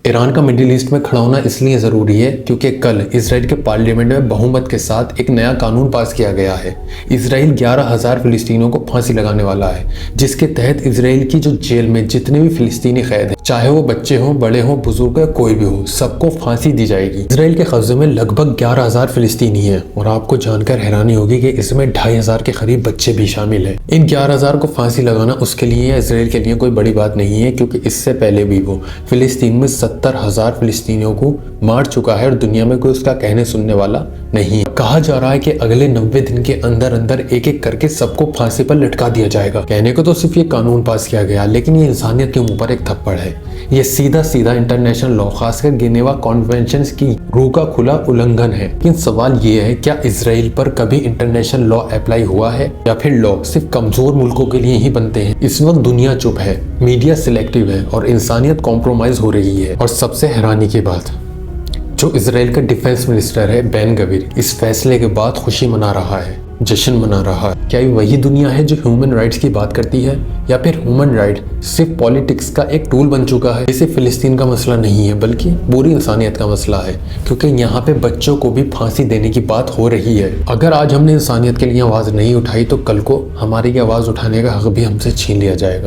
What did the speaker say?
Iran का middle east में खड़ा होना इसलिए ज़रूरी है क्योंकि कल इसराइल के पार्लियामेंट में बहुमत के साथ एक नया कानून पास किया गया है। इसराइल 11,000 फ़िलिस्तीनियों को फांसी लगाने वाला है, जिसके तहत इसराइल की जो जेल में जितने भी फ़िलिस्तीनी कैद हैं, चाहे वो बच्चे हों, बड़े हों, बुजुर्ग या कोई भी हो, सबको फांसी दी जाएगी। इसराइल के कब्जे में लगभग 11,000 फ़िलिस्तीनी हैं और आपको जानकर हैरानी होगी कि इसमें 2,500 के करीब बच्चे भी शामिल हैं। इन 11,000 को फांसी लगाना उसके लिए या इसराइल के लिए कोई बड़ी बात नहीं है, क्योंकि इससे पहले भी वो फ़िलिस्तीन में 70,000 फ़िलिस्तीनियों को मार चुका है और दुनिया में कोई उसका कहने सुनने वाला नहीं है। कहा जा रहा है कि अगले 90 दिन के अंदर अंदर एक एक करके सबको फांसी पर लटका दिया जाएगा। कहने को तो सिर्फ ये कानून पास किया गया, लेकिन ये इंसानियत के मुंह पर एक थप्पड़ है। ये सीधा सीधा इंटरनेशनल लॉ, खासकर जिनेवा कॉन्वेंशन की रूह का खुला उल्लंघन है। लेकिन सवाल ये है, क्या इसराइल पर कभी इंटरनेशनल लॉ अप्लाई हुआ है या फिर लॉ सिर्फ कमजोर मुल्कों के लिए ही बनते हैं? इस वक्त दुनिया चुप है, मीडिया सिलेक्टिव है और इंसानियत कॉम्प्रोमाइज हो रही है। और सबसे हैरानी की बात, जो इसराइल का डिफेंस मिनिस्टर है बेन गवीर, इस फैसले के बाद खुशी मना रहा है, जश्न मना रहा है। क्या ये वही दुनिया है जो ह्यूमन राइट्स की बात करती है, या फिर ह्यूमन राइट सिर्फ पॉलिटिक्स का एक टूल बन चुका है? इसे फिलिस्तीन का मसला नहीं है, बल्कि पूरी इंसानियत का मसला है, क्योंकि यहाँ पे बच्चों को भी फांसी देने की बात हो रही है। अगर आज हमने इंसानियत के लिए आवाज़ नहीं उठाई तो कल को हमारी आवाज़ उठाने का हक भी हमसे छीन लिया जाएगा।